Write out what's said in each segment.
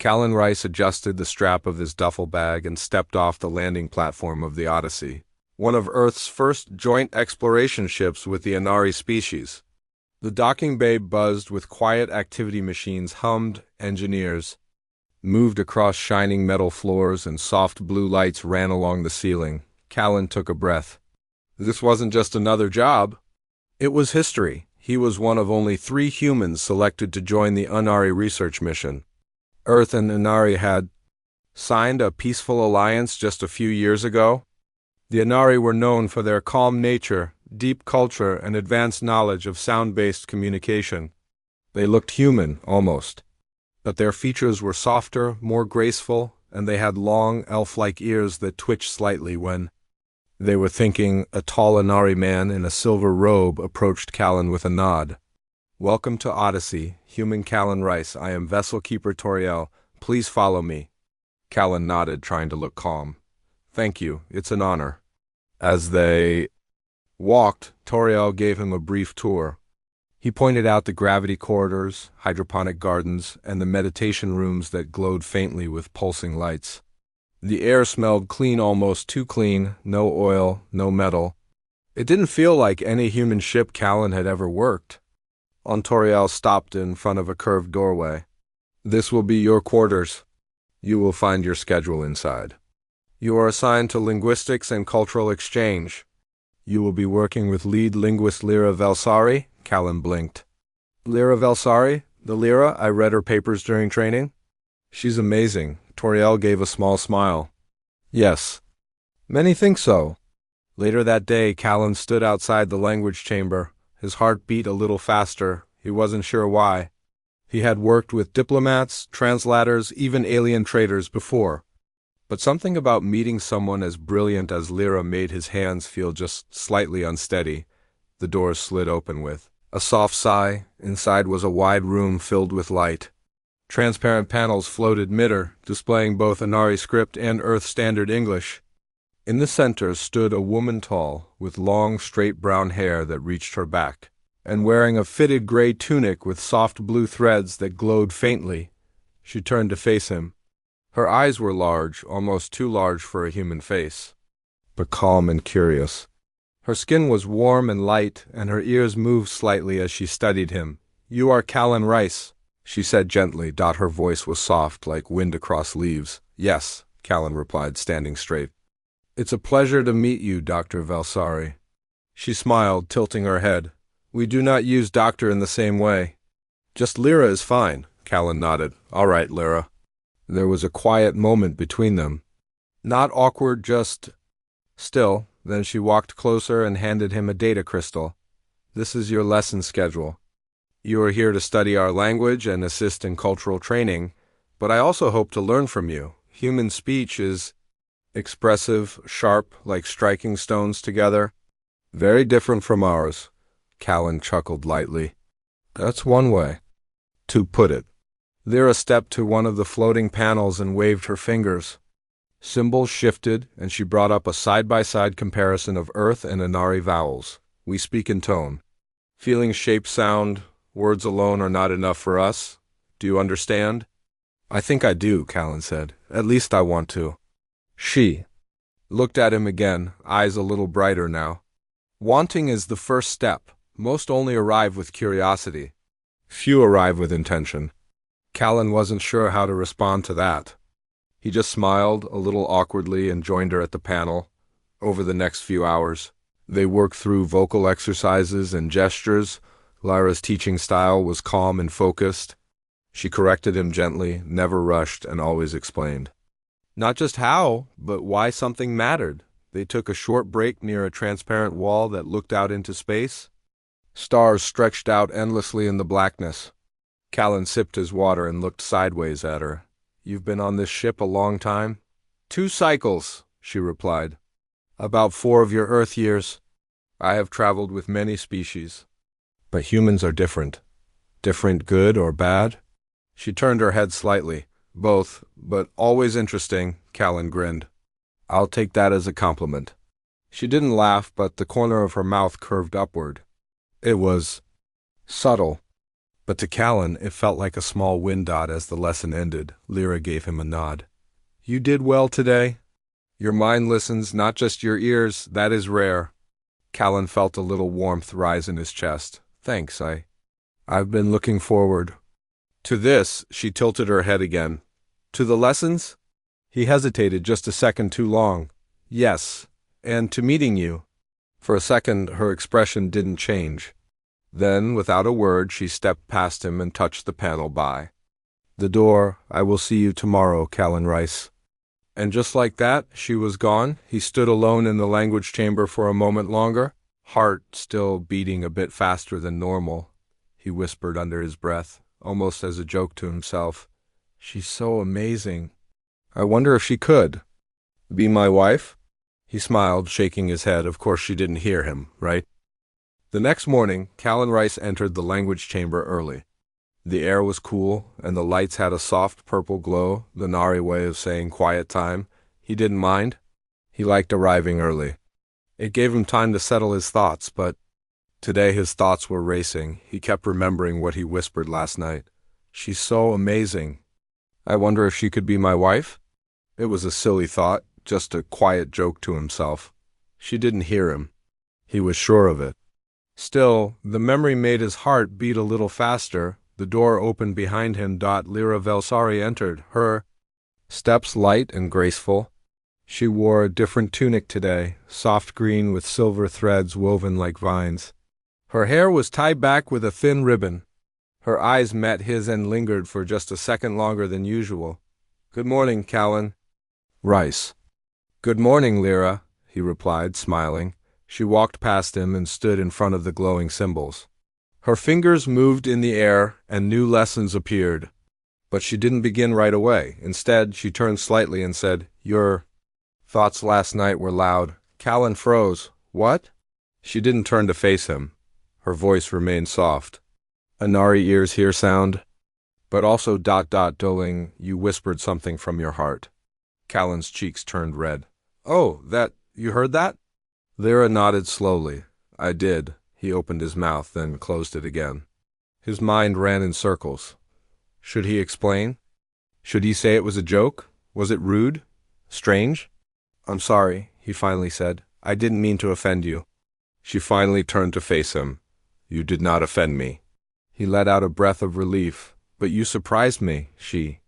Callan Rice adjusted the strap of his duffel bag and stepped off the landing platform of the Odyssey, one of Earth's first joint exploration ships with the Inari species. The docking bay buzzed with quiet activity machines, hummed, engineers moved across shining metal floors, and soft blue lights ran along the ceiling. Callan took a breath. This wasn't just another job. It was history. He was one of only 3 humans selected to join the Inari research mission. Earth and Inari had signed a peaceful alliance just a few years ago. The Inari were known for their calm nature, deep culture, and advanced knowledge of sound-based communication. They looked human, almost. But their features were softer, more graceful, and they had long, elf-like ears that twitched slightly when they were thinking. A tall Inari man in a silver robe approached Callan with a nod. "Welcome to Odyssey, human Callan Rice. I am Vessel Keeper Toriel. Please follow me." Callan nodded, trying to look calm. "Thank you. It's an honor." As they walked, Toriel gave him a brief tour. He pointed out the gravity corridors, hydroponic gardens, and the meditation rooms that glowed faintly with pulsing lights. The air smelled clean, almost too clean, no oil, no metal. It didn't feel like any human ship Callan had ever worked. Toriel stopped in front of a curved doorway. "This will be your quarters. You will find your schedule inside. You are assigned to linguistics and cultural exchange. You will be working with lead linguist Lyra Velsari." Callan blinked. "Lyra Velsari? The Lyra? I read her papers during training." "She's amazing." Toriel gave a small smile. "Yes. Many think so." Later that day, Callan stood outside the language chamber. His heart beat a little faster. He wasn't sure why. He had worked with diplomats, translators, even alien traders before. But something about meeting someone as brilliant as Lyra made his hands feel just slightly unsteady. The doors slid open with a soft sigh. Inside was a wide room filled with light. Transparent panels floated mid-air, displaying both Inari script and Earth Standard English. In the center stood a woman tall, with long, straight brown hair that reached her back, and wearing a fitted gray tunic with soft blue threads that glowed faintly. She turned to face him. Her eyes were large, almost too large for a human face, but calm and curious. Her skin was warm and light, and her ears moved slightly as she studied him. "You are Callan Rice," she said gently. Her voice was soft, like wind across leaves. "Yes," Callan replied, standing straight. "It's a pleasure to meet you, Dr. Velsari." She smiled, tilting her head. "We do not use doctor in the same way." "Just Lyra is fine," Callan nodded. "All right, Lyra." There was a quiet moment between them. Not awkward, just still. Then she walked closer and handed him a data crystal. "This is your lesson schedule. You are here to study our language and assist in cultural training, but I also hope to learn from you. Human speech is expressive, sharp, like striking stones together. Very different from ours." Callan chuckled lightly. "That's one way to put it." Lyra stepped to one of the floating panels and waved her fingers. Symbols shifted, and she brought up a side-by-side comparison of Earth and Inari vowels. "We speak in tone. Feelings shape sound. Words alone are not enough for us. Do you understand?" "I think I do," Callan said. "At least I want to." She looked at him again, eyes a little brighter now. "Wanting is the first step. Most only arrive with curiosity. Few arrive with intention." Callan wasn't sure how to respond to that. He just smiled, a little awkwardly, and joined her at the panel. Over the next few hours, they worked through vocal exercises and gestures. Lyra's teaching style was calm and focused. She corrected him gently, never rushed, and always explained not just how, but why something mattered. They took a short break near a transparent wall that looked out into space. Stars stretched out endlessly in the blackness. Callan sipped his water and looked sideways at her. "You've been on this ship a long time?" "2 cycles," she replied. "About 4 of your Earth years. I have traveled with many species. But humans are different." "Different good or bad?" She turned her head slightly. "Both, but always interesting," Callan grinned. "I'll take that as a compliment." She didn't laugh, but the corner of her mouth curved upward. It was subtle. But to Callan, it felt like a small wind dot as the lesson ended. Lyra gave him a nod. You did well today. Your mind listens, not just your ears. That is rare. Callan felt a little warmth rise in his chest. Thanks, I've been looking forward to this. She tilted her head again. To the lessons? He hesitated just a second too long. Yes, and to meeting you. For a second, her expression didn't change. Then, without a word, she stepped past him and touched the panel by the door. I will see you tomorrow, Callan Rice. And just like that, she was gone. He stood alone in the language chamber for a moment longer, heart still beating a bit faster than normal. He whispered under his breath, almost as a joke to himself. She's so amazing. I wonder if she could be my wife? He smiled, shaking his head. Of course she didn't hear him, right? The next morning, Callan Rice entered the language chamber early. The air was cool, and the lights had a soft purple glow, the Nari way of saying quiet time. He didn't mind. He liked arriving early. It gave him time to settle his thoughts, but today his thoughts were racing. He kept remembering what he whispered last night. She's so amazing. I wonder if she could be my wife? It was a silly thought, just a quiet joke to himself. She didn't hear him. He was sure of it. Still, the memory made his heart beat a little faster. The door opened behind him. Lyra Velsari entered, her steps light and graceful. She wore a different tunic today, soft green with silver threads woven like vines. Her hair was tied back with a thin ribbon. Her eyes met his and lingered for just a second longer than usual. Good morning, Callan Rice. Good morning, Lyra, he replied, smiling. She walked past him and stood in front of the glowing symbols. Her fingers moved in the air and new lessons appeared. But she didn't begin right away. Instead, she turned slightly and said, Your thoughts last night were loud. Callan froze. What? She didn't turn to face him. Her voice remained soft. Anari ears hear sound, but also ... Doling, you whispered something from your heart. Callan's cheeks turned red. Oh, you heard that? Lyra nodded slowly. I did. He opened his mouth, then closed it again. His mind ran in circles. Should he explain? Should he say it was a joke? Was it rude? Strange? I'm sorry, he finally said. I didn't mean to offend you. She finally turned to face him. You did not offend me. He let out a breath of relief. But you surprised me, she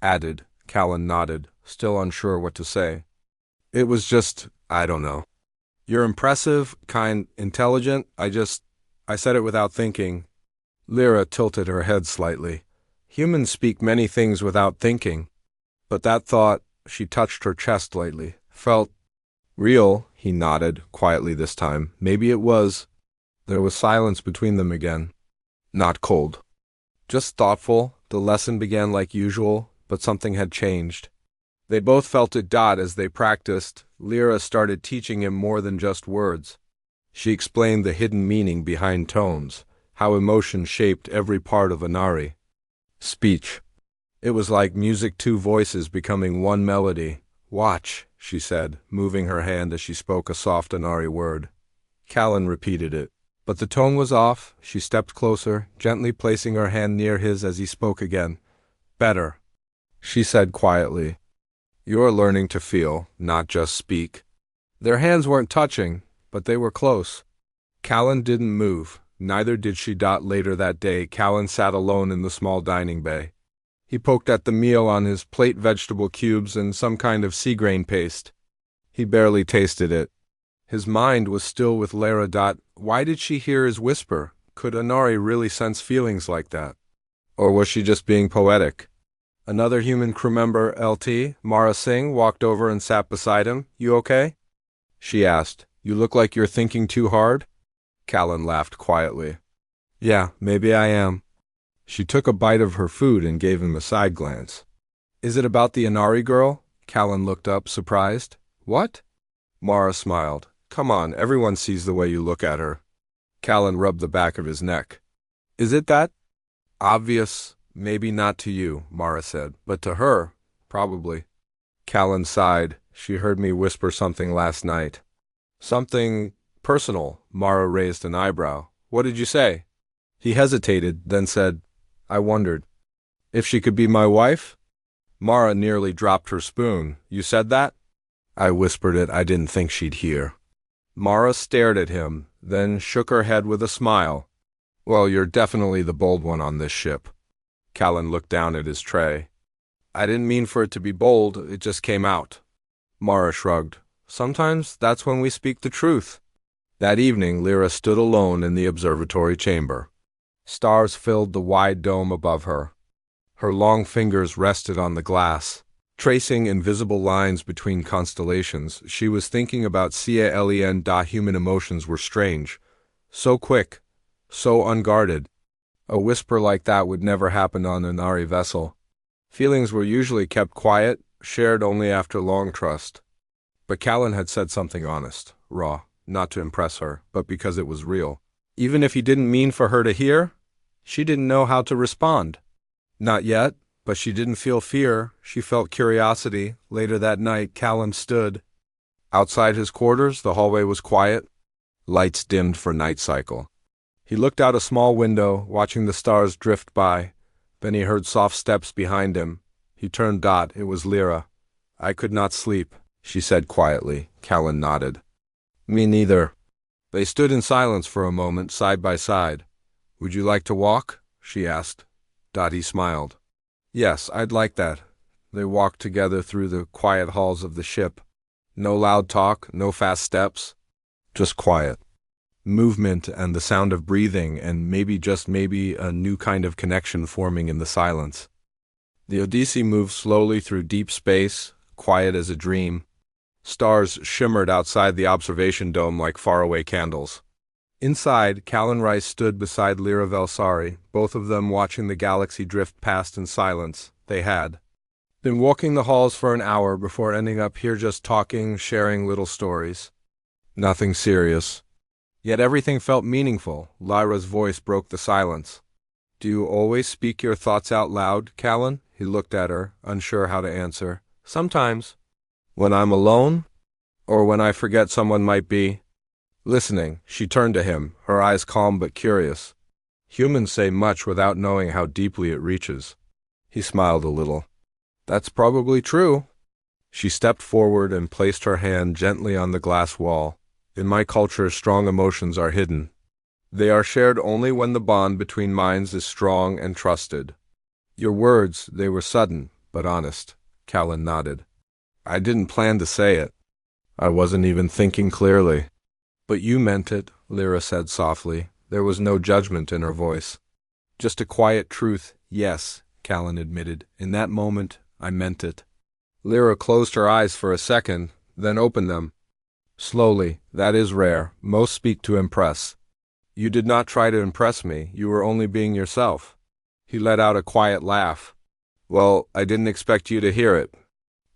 added. Callan nodded, still unsure what to say. It was just, I don't know. You're impressive, kind, intelligent. I said it without thinking. Lyra tilted her head slightly. Humans speak many things without thinking. But that thought, she touched her chest lightly, felt real. He nodded, quietly this time. Maybe it was. There was silence between them again. Not cold. Just thoughtful. The lesson began like usual, but something had changed. They both felt it. As they practiced, Lyra started teaching him more than just words. She explained the hidden meaning behind tones, how emotion shaped every part of Anari speech. It was like music, two voices becoming one melody. Watch, she said, moving her hand as she spoke a soft Anari word. Callan repeated it. But the tone was off. She stepped closer, gently placing her hand near his as he spoke again. Better, she said quietly. You're learning to feel, not just speak. Their hands weren't touching, but they were close. Callan didn't move. Neither did she. Later that day, Callan sat alone in the small dining bay. He poked at the meal on his plate, vegetable cubes and some kind of sea grain paste. He barely tasted it. His mind was still with Lyra. Why did she hear his whisper? Could Anari really sense feelings like that? Or was she just being poetic? Another human crew member, LT, Mara Singh, walked over and sat beside him. You okay? She asked. You look like you're thinking too hard. Callan laughed quietly. Yeah, maybe I am. She took a bite of her food and gave him a side glance. Is it about the Anari girl? Callan looked up, surprised. What? Mara smiled. Come on, everyone sees the way you look at her. Callan rubbed the back of his neck. Is it that obvious? Maybe not to you, Mara said, but to her, probably. Callan sighed. She heard me whisper something last night. Something personal. Mara raised an eyebrow. What did you say? He hesitated, then said, I wondered if she could be my wife? Mara nearly dropped her spoon. You said that? I whispered it. I didn't think she'd hear. Mara stared at him, then shook her head with a smile. Well, you're definitely the bold one on this ship. Callan looked down at his tray. I didn't mean for it to be bold, it just came out. Mara shrugged. Sometimes that's when we speak the truth. That evening, Lyra stood alone in the observatory chamber. Stars filled the wide dome above her. Her long fingers rested on the glass, tracing invisible lines between constellations. She was thinking about Calen. Human emotions were strange. So quick, so unguarded. A whisper like that would never happen on an Inari vessel. Feelings were usually kept quiet, shared only after long trust. But Callan had said something honest, raw, not to impress her, but because it was real. Even if he didn't mean for her to hear, she didn't know how to respond. Not yet, but she didn't feel fear. She felt curiosity. Later that night, Callan stood. Outside his quarters, the hallway was quiet. Lights dimmed for night cycle. He looked out a small window, watching the stars drift by. Then he heard soft steps behind him. He turned. It was Lyra. I could not sleep, she said quietly. Callan nodded. Me neither. They stood in silence for a moment, side by side. Would you like to walk? She asked. He smiled. Yes, I'd like that. They walked together through the quiet halls of the ship. No loud talk, no fast steps. Just quiet. Movement and the sound of breathing, and maybe, just maybe, a new kind of connection forming in the silence. The Odyssey moved slowly through deep space, quiet as a dream. Stars shimmered outside the observation dome like faraway candles. Inside, Callan Rice stood beside Lyra Velsari, both of them watching the galaxy drift past in silence. They had been walking the halls for an hour before ending up here, just talking, sharing little stories. Nothing serious. Yet everything felt meaningful. Lyra's voice broke the silence. Do you always speak your thoughts out loud, Callan? He looked at her, unsure how to answer. Sometimes. When I'm alone? Or when I forget someone might be listening. She turned to him, her eyes calm but curious. Humans say much without knowing how deeply it reaches. He smiled a little. That's probably true. She stepped forward and placed her hand gently on the glass wall. In my culture, strong emotions are hidden. They are shared only when the bond between minds is strong and trusted. Your words, they were sudden, but honest. Callan nodded. I didn't plan to say it. I wasn't even thinking clearly. But you meant it, Lyra said softly. There was no judgment in her voice. Just a quiet truth. Yes, Callan admitted. In that moment, I meant it. Lyra closed her eyes for a second, then opened them. Slowly. That is rare. Most speak to impress. You did not try to impress me. You were only being yourself. He let out a quiet laugh. Well, I didn't expect you to hear it.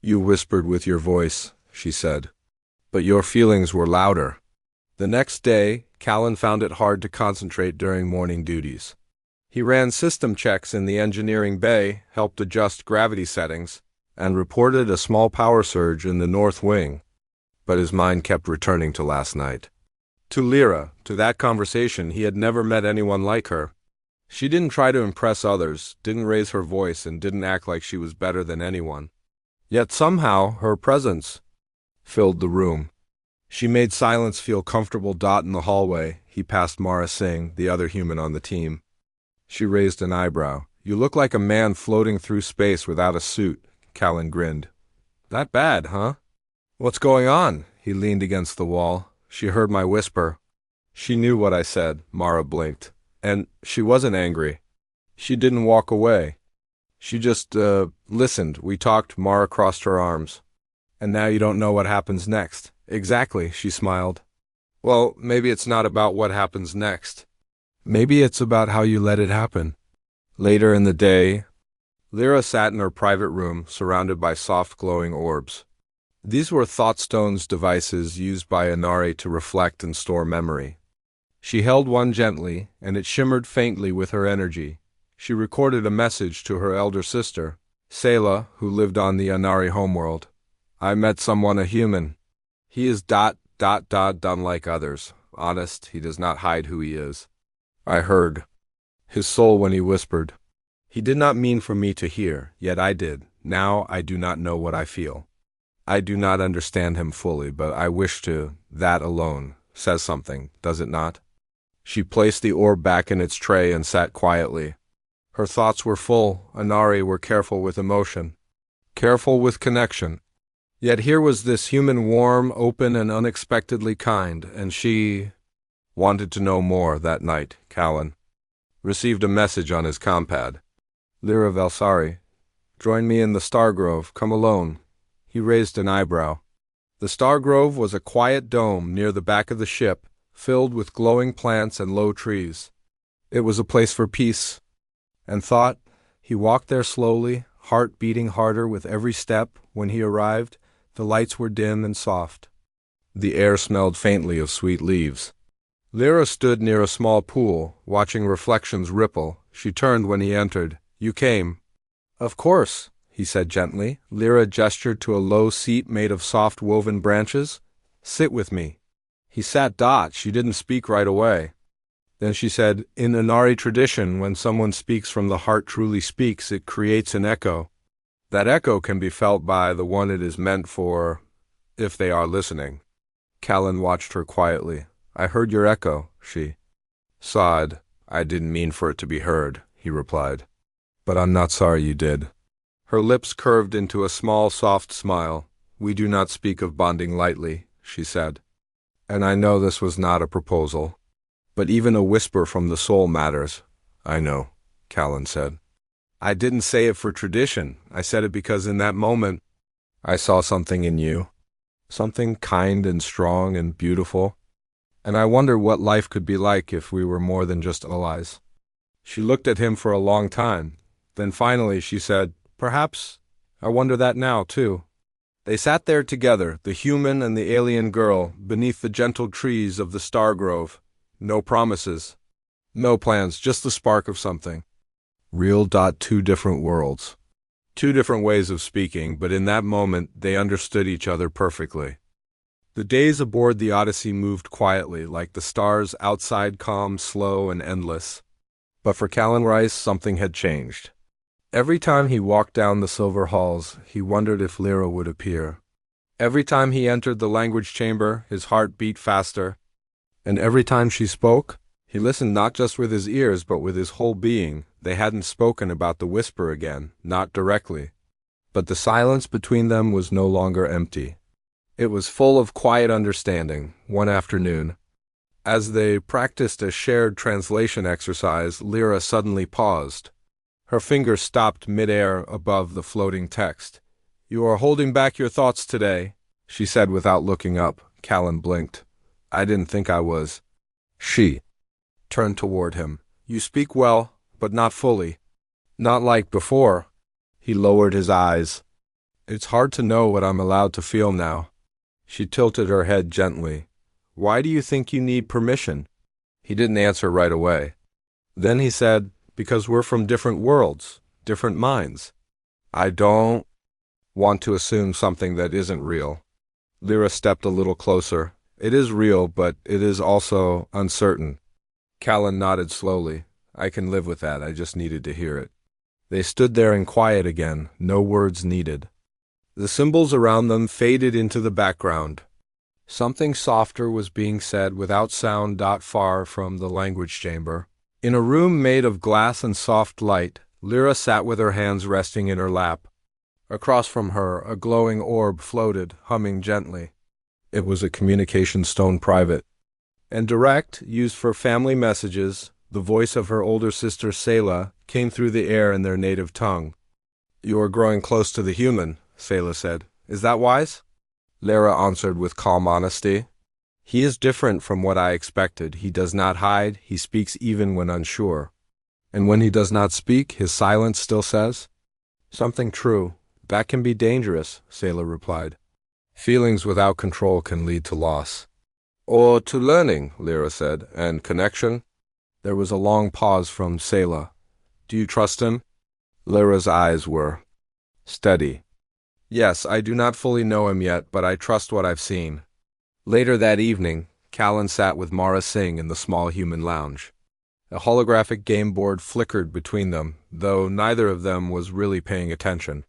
You whispered with your voice, she said. But your feelings were louder. The next day, Callan found it hard to concentrate during morning duties. He ran system checks in the engineering bay, helped adjust gravity settings, and reported a small power surge in the north wing. But his mind kept returning to last night. To Lyra, to that conversation. He had never met anyone like her. She didn't try to impress others, didn't raise her voice, and didn't act like she was better than anyone. Yet somehow, her presence filled the room. She made silence feel comfortable. In the hallway, he passed Mara Singh, the other human on the team. She raised an eyebrow. You look like a man floating through space without a suit. Callan grinned. That bad, huh? What's going on? He leaned against the wall. She heard my whisper. She knew what I said. Mara blinked. And she wasn't angry. She didn't walk away. She just, listened. We talked. Mara crossed her arms. And now you don't know what happens next. Exactly, she smiled. Well, maybe it's not about what happens next. Maybe it's about how you let it happen. Later in the day, Lyra sat in her private room, surrounded by soft glowing orbs. These were ThoughtStone's devices used by Inari to reflect and store memory. She held one gently, and it shimmered faintly with her energy. She recorded a message to her elder sister, Selah, who lived on the Inari homeworld. I met someone, a human. He is ... unlike others. Honest, he does not hide who he is. I heard. his soul when he whispered. He did not mean for me to hear, yet I did. Now I do not know what I feel. I do not understand him fully, but I wish to. That alone says something, does it not? She placed the orb back in its tray and sat quietly. Her thoughts were full. Inari were careful with emotion, careful with connection. Yet here was this human warm, open, and unexpectedly kind, and she wanted to know more. That night, Callan received a message on his compad. Lyra Velsari, join me in the Star Grove. Come alone. He raised an eyebrow. The Star Grove was a quiet dome near the back of the ship, filled with glowing plants and low trees. It was a place for peace and thought. He walked there slowly, heart beating harder with every step. When he arrived, the lights were dim and soft. The air smelled faintly of sweet leaves. Lyra stood near a small pool, watching reflections ripple. She turned when he entered. You came. Of course, he said gently. Lyra gestured to a low seat made of soft woven branches. Sit with me. He sat. She didn't speak right away. Then she said, in Inari tradition, when someone speaks from the heart truly speaks, it creates an echo. That echo can be felt by the one it is meant for, if they are listening. Callan watched her quietly. I heard your echo, she sighed. I didn't mean for it to be heard, he replied. But I'm not sorry you did. Her lips curved into a small, soft smile. We do not speak of bonding lightly, she said. And I know this was not a proposal. But even a whisper from the soul matters. I know, Callan said. I didn't say it for tradition. I said it because in that moment, I saw something in you. Something kind and strong and beautiful. And I wonder what life could be like if we were more than just allies. She looked at him for a long time. Then finally she said, perhaps I wonder that now, too. They sat there together, the human and the alien girl, beneath the gentle trees of the Star Grove. No promises. No plans, just the spark of something. Real. Two different worlds. Two different ways of speaking, but in that moment they understood each other perfectly. The days aboard the Odyssey moved quietly, like the stars outside, calm, slow, and endless. But for Callan Rice, something had changed. Every time he walked down the silver halls, he wondered if Lyra would appear. Every time he entered the language chamber, his heart beat faster. And every time she spoke, he listened not just with his ears, but with his whole being. They hadn't spoken about the whisper again, not directly. But the silence between them was no longer empty. It was full of quiet understanding. One afternoon, as they practiced a shared translation exercise, Lyra suddenly paused. Her finger stopped mid-air above the floating text. You are holding back your thoughts today, she said without looking up. Callan blinked. I didn't think I was. She turned toward him. You speak well, but not fully. Not like before. He lowered his eyes. It's hard to know what I'm allowed to feel now. She tilted her head gently. Why do you think you need permission? He didn't answer right away. Then he said, because we're from different worlds, different minds. I don't want to assume something that isn't real. Lyra stepped a little closer. It is real, but it is also uncertain. Callan nodded slowly. I can live with that. I just needed to hear it. They stood there in quiet again, no words needed. The symbols around them faded into the background. Something softer was being said without sound. Far from the language chamber. In a room made of glass and soft light, Lyra sat with her hands resting in her lap. Across from her, a glowing orb floated, humming gently. It was a communication stone private and direct, used for family messages. The voice of her older sister Selah came through the air in their native tongue. You are growing close to the human, Selah said. Is that wise? Lyra answered with calm honesty. He is different from what I expected. He does not hide. He speaks even when unsure. And when he does not speak, his silence still says something true. That can be dangerous, Selah replied. Feelings without control can lead to loss. Or to learning, Lyra said, and connection. There was a long pause from Selah. Do you trust him? Lyra's eyes were steady. Yes, I do not fully know him yet, but I trust what I've seen. Later that evening, Callan sat with Mara Singh in the small human lounge. A holographic game board flickered between them, though neither of them was really paying attention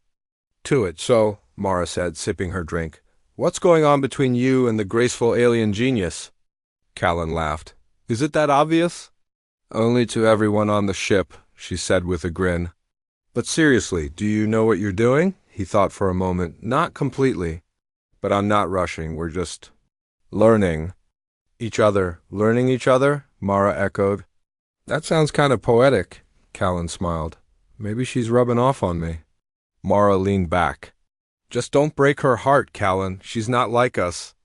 to it. So, Mara said, sipping her drink, "What's going on between you and the graceful alien genius?" Callan laughed. "Is it that obvious?" "Only to everyone on the ship," she said with a grin. "But seriously, do you know what you're doing?" He thought for a moment. "Not completely. But I'm not rushing. We're just learning each other." "Learning each other?" Mara echoed. "That sounds kind of poetic." Callan smiled. "Maybe she's rubbing off on me." Mara leaned back. "Just don't break her heart, Callan. She's not like us.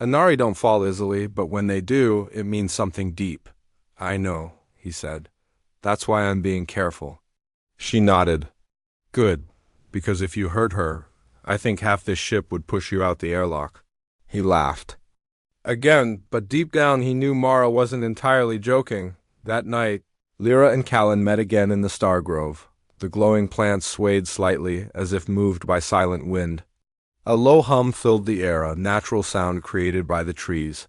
Anari don't fall easily, but when they do, it means something deep." "I know," he said. "That's why I'm being careful." She nodded. "Good, because if you hurt her, I think half this ship would push you out the airlock." He laughed again, but deep down he knew Mara wasn't entirely joking. That night, Lyra and Callan met again in the Star Grove. The glowing plants swayed slightly, as if moved by silent wind. A low hum filled the air, a natural sound created by the trees.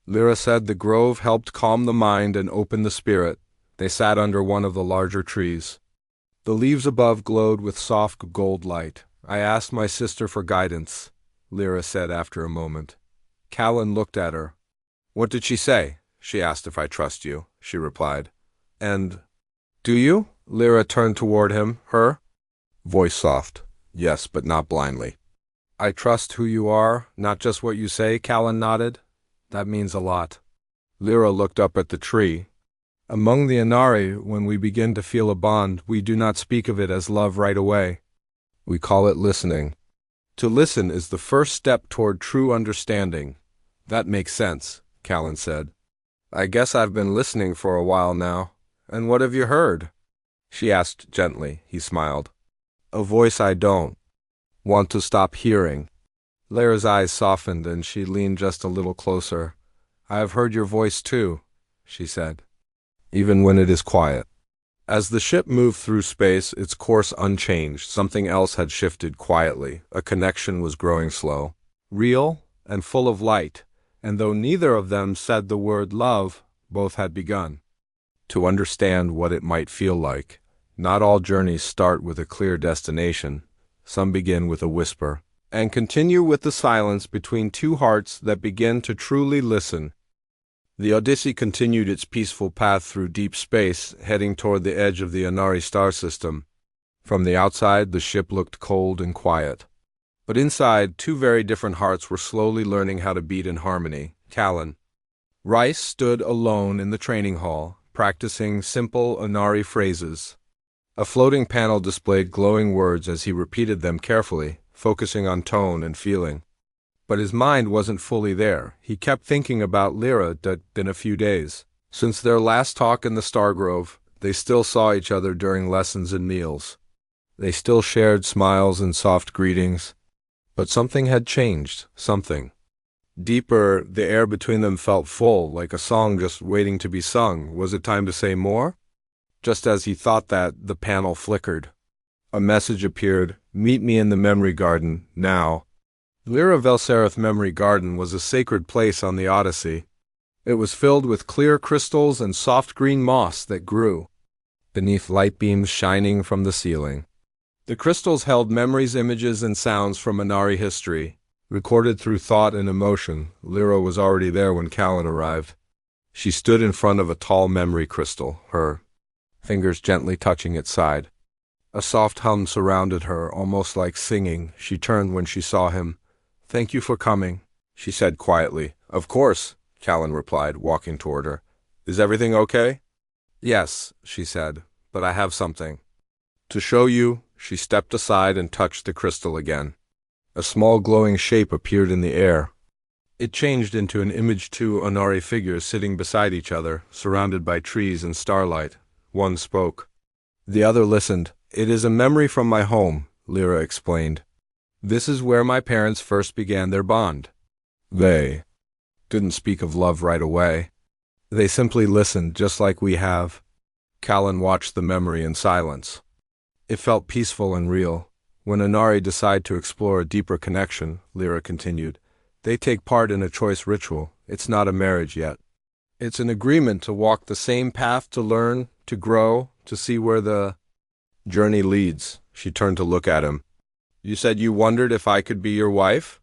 Lyra said the grove helped calm the mind and open the spirit. They sat under one of the larger trees. The leaves above glowed with soft gold light. "I asked my sister for guidance," Lyra said after a moment. Callan looked at her. "What did she say?" "She asked if I trust you," she replied. "And do you?" Lyra turned toward him. Her voice soft. "Yes, but not blindly." "I trust who you are, not just what you say," Callan nodded. "That means a lot." Lyra looked up at the tree. "Among the Anari, when we begin to feel a bond, we do not speak of it as love right away. We call it listening. To listen is the first step toward true understanding." "That makes sense," Callan said. "I guess I've been listening for a while now. And what have you heard?" she asked gently. He smiled. "A voice I don't want to stop hearing." Lyra's eyes softened and she leaned just a little closer. "I have heard your voice too," she said, "even when it is quiet." As the ship moved through space, its course unchanged, something else had shifted quietly. A connection was growing slow, real, and full of light, and though neither of them said the word love, both had begun to understand what it might feel like. Not all journeys start with a clear destination. Some begin with a whisper, and continue with the silence between two hearts that begin to truly listen. The Odyssey continued its peaceful path through deep space, heading toward the edge of the Anari star system. From the outside, the ship looked cold and quiet. But inside, two very different hearts were slowly learning how to beat in harmony. Callan Rice stood alone in the training hall, practicing simple Anari phrases. A floating panel displayed glowing words as he repeated them carefully, focusing on tone and feeling. But his mind wasn't fully there. He kept thinking about Lyra. That'd been a few days since their last talk in the Star Grove. They still saw each other during lessons and meals. They still shared smiles and soft greetings. But something had changed, something deeper. The air between them felt full, like a song just waiting to be sung. Was it time to say more? Just as he thought that, the panel flickered. A message appeared. "Meet me in the memory garden, now." Lyra Velsereth Memory Garden was a sacred place on the Odyssey. It was filled with clear crystals and soft green moss that grew beneath light beams shining from the ceiling. The crystals held memories, images, and sounds from Anari history, recorded through thought and emotion. Lyra was already there when Callan arrived. She stood in front of a tall memory crystal, her fingers gently touching its side. A soft hum surrounded her, almost like singing. She turned when she saw him. "Thank you for coming," she said quietly. "Of course," Callan replied, walking toward her. "Is everything okay?" "Yes," she said, "but I have something to show you." She stepped aside and touched the crystal again. A small glowing shape appeared in the air. It changed into an image, two Anari figures sitting beside each other, surrounded by trees and starlight. One spoke. The other listened. "It is a memory from my home," Lyra explained. "This is where my parents first began their bond. They didn't speak of love right away. They simply listened, just like we have." Callan watched the memory in silence. It felt peaceful and real. "When Anari decide to explore a deeper connection," Lyra continued, "they take part in a choice ritual. It's not a marriage yet. It's an agreement to walk the same path, to learn, to grow, to see where the journey leads. She turned to look at him. You said you wondered if I could be your wife?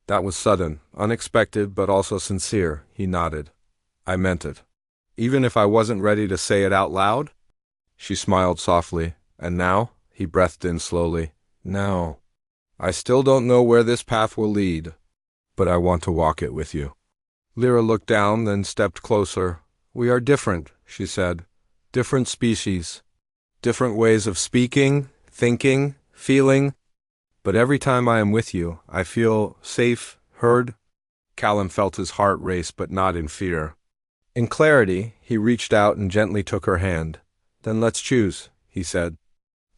That was sudden, unexpected, but also sincere. He nodded. I meant it. Even if I wasn't ready to say it out loud? She smiled softly. And now? He breathed in slowly. Now. I still don't know where this path will lead, but I want to walk it with you. Lyra looked down, then stepped closer. We are different, she said. Different species. Different ways of speaking, thinking, feeling. But every time I am with you, I feel safe, heard. Callum felt his heart race, but not in fear. In clarity, he reached out and gently took her hand. Then let's choose, he said.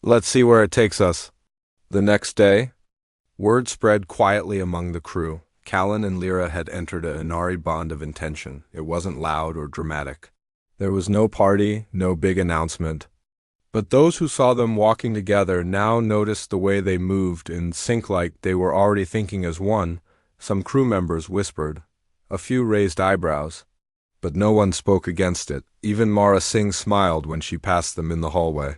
Let's see where it takes us. The next day, word spread quietly among the crew. Callan and Lyra had entered an Inari bond of intention. It wasn't loud or dramatic. There was no party, no big announcement. But those who saw them walking together now noticed the way they moved in sync, like they were already thinking as one. Some crew members whispered. A few raised eyebrows. But no one spoke against it. Even Mara Singh smiled when she passed them in the hallway.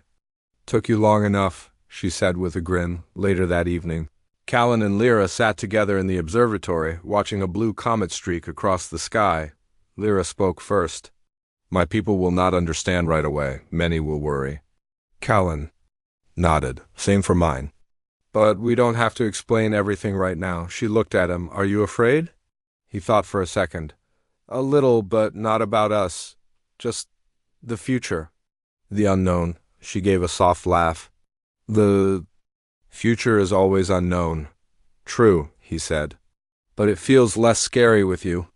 Took you long enough, she said with a grin, later that evening. Callan and Lyra sat together in the observatory, watching a blue comet streak across the sky. Lyra spoke first. My people will not understand right away. Many will worry. Callan nodded. Same for mine. But we don't have to explain everything right now. She looked at him. Are you afraid? He thought for a second. A little, but not about us. Just the future. The unknown. She gave a soft laugh. The future is always unknown. True, he said. But it feels less scary with you.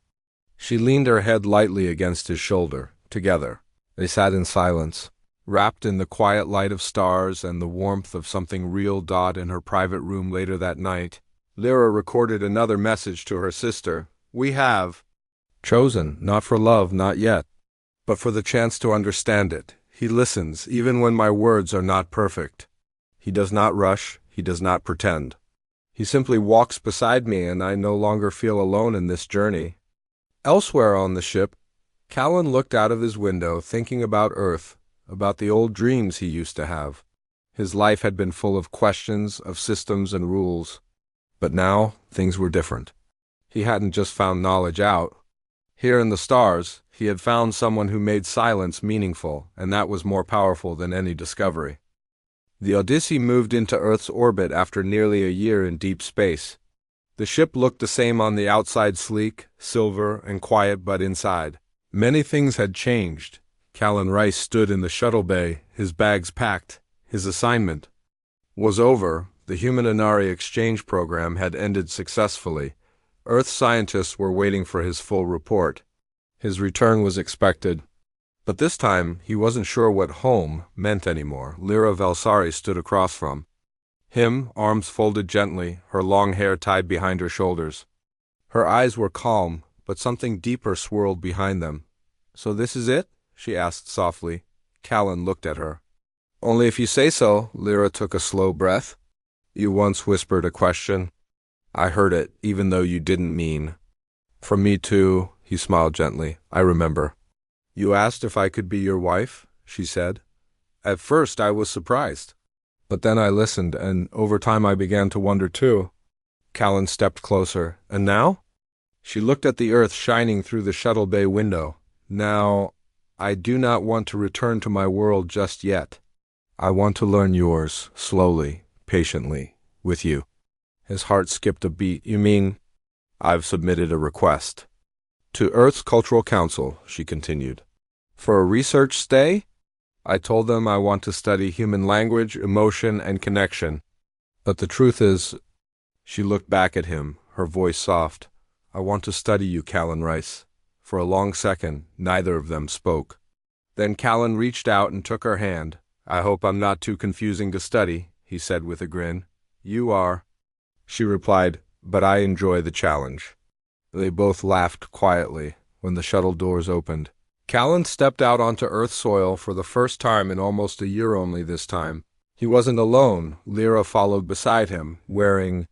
She leaned her head lightly against his shoulder. Together. They sat in silence, wrapped in the quiet light of stars and the warmth of something real. In her private room later that night, Lyra recorded another message to her sister. We have chosen, not for love, not yet, but for the chance to understand it. He listens, even when my words are not perfect. He does not rush, he does not pretend. He simply walks beside me, and I no longer feel alone in this journey. Elsewhere on the ship, Callan looked out of his window, thinking about Earth, about the old dreams he used to have. His life had been full of questions, of systems and rules. But now, things were different. He hadn't just found knowledge out. Here in the stars, he had found someone who made silence meaningful, and that was more powerful than any discovery. The Odyssey moved into Earth's orbit after nearly a year in deep space. The ship looked the same on the outside, sleek, silver, and quiet, but inside. Many things had changed. Callan Rice stood in the shuttle bay, his bags packed. His assignment was over. The Human Inari exchange program had ended successfully. Earth scientists were waiting for his full report. His return was expected. But this time, he wasn't sure what home meant anymore. Lyra Valsari stood across from him, arms folded gently, her long hair tied behind her shoulders. Her eyes were calm, but something deeper swirled behind them. So this is it? She asked softly. Callan looked at her. Only if you say so. Lyra took a slow breath. You once whispered a question. I heard it, even though you didn't mean. From me too, he smiled gently. I remember. You asked if I could be your wife, she said. At first I was surprised. But then I listened, and over time I began to wonder too. Callan stepped closer. And now? She looked at the Earth shining through the shuttle bay window. Now, I do not want to return to my world just yet. I want to learn yours, slowly, patiently, with you. His heart skipped a beat. You mean? I've submitted a request. To Earth's Cultural Council, she continued. For a research stay? I told them I want to study human language, emotion, and connection. But the truth is, she looked back at him, her voice soft. I want to study you, Callan Rice. For a long second, neither of them spoke. Then Callan reached out and took her hand. I hope I'm not too confusing to study, he said with a grin. You are. She replied, but I enjoy the challenge. They both laughed quietly when the shuttle doors opened. Callan stepped out onto Earth soil for the first time in almost a year only this time. He wasn't alone. Lyra followed beside him, wearing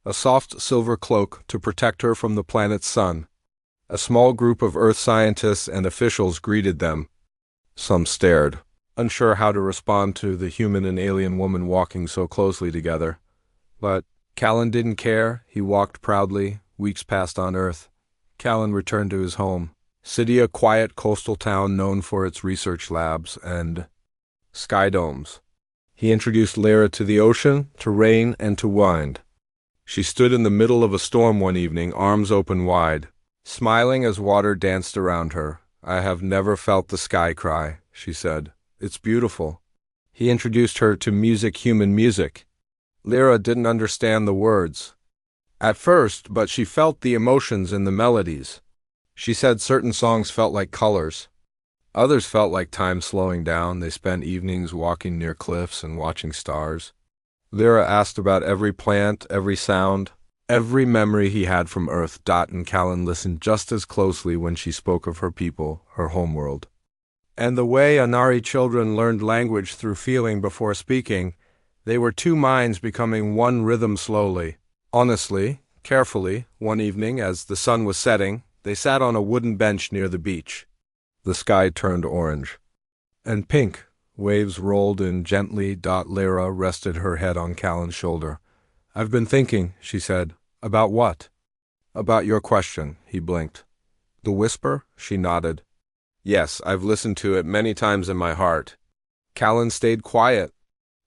a soft silver cloak to protect her from the planet's sun. A small group of Earth scientists and officials greeted them. Some stared, unsure how to respond to the human and alien woman walking so closely together. But Callan didn't care. He walked proudly. Weeks passed on Earth. Callan returned to his home. City, a quiet coastal town known for its research labs and sky domes. He introduced Lyra to the ocean, to rain, and to wind. She stood in the middle of a storm one evening, arms open wide, smiling as water danced around her. "I have never felt the sky cry," she said. "It's beautiful." He introduced her to music, human music. Lyra didn't understand the words at first, but she felt the emotions in the melodies. She said certain songs felt like colors. Others felt like time slowing down. They spent evenings walking near cliffs and watching stars. Lyra asked about every plant, every sound, every memory he had from Earth. And Callan listened just as closely when she spoke of her people, her homeworld. And the way Anari children learned language through feeling before speaking, they were two minds becoming one rhythm slowly. Honestly, carefully, one evening as the sun was setting, they sat on a wooden bench near the beach. The sky turned orange and pink. Waves rolled in gently. Lyra rested her head on Callan's shoulder. "I've been thinking," she said. "About what?" "About your question," he blinked. "The whisper?" She nodded. "Yes, I've listened to it many times in my heart." Callan stayed quiet.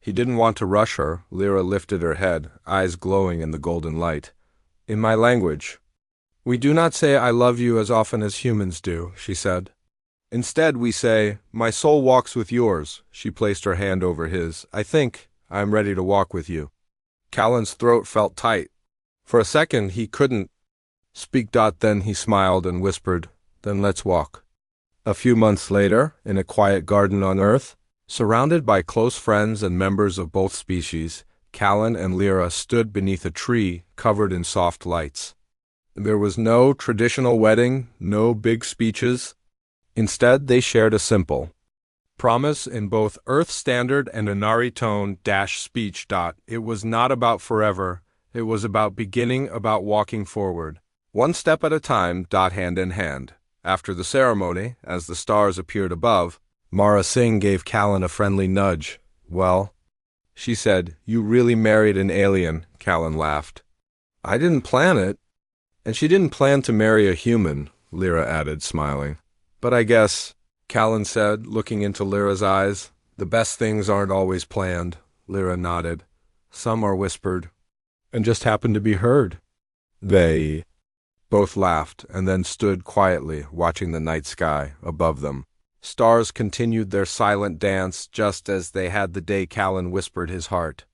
He didn't want to rush her. Lyra lifted her head, eyes glowing in the golden light. "In my language. We do not say 'I love you' as often as humans do," she said. "Instead, we say, 'My soul walks with yours.'" She placed her hand over his. "I think I am ready to walk with you." Callan's throat felt tight. For a second, he couldn't speak. Then he smiled and whispered, "Then let's walk." A few months later, in a quiet garden on Earth, surrounded by close friends and members of both species, Callan and Lyra stood beneath a tree covered in soft lights. There was no traditional wedding, no big speeches. Instead, they shared a simple promise in both Earth Standard and Anari Tone speech. It was not about forever. It was about beginning, about walking forward, one step at a time. Hand in hand. After the ceremony, as the stars appeared above, Mara Singh gave Callan a friendly nudge. "Well," she said, "you really married an alien." Callan laughed. "I didn't plan it." "And she didn't plan to marry a human," Lyra added, smiling. "But I guess," Callan said, looking into Lyra's eyes, "the best things aren't always planned." Lyra nodded. "Some are whispered, and just happen to be heard." They both laughed, and then stood quietly, watching the night sky above them. Stars continued their silent dance, just as they had the day Callan whispered his heart.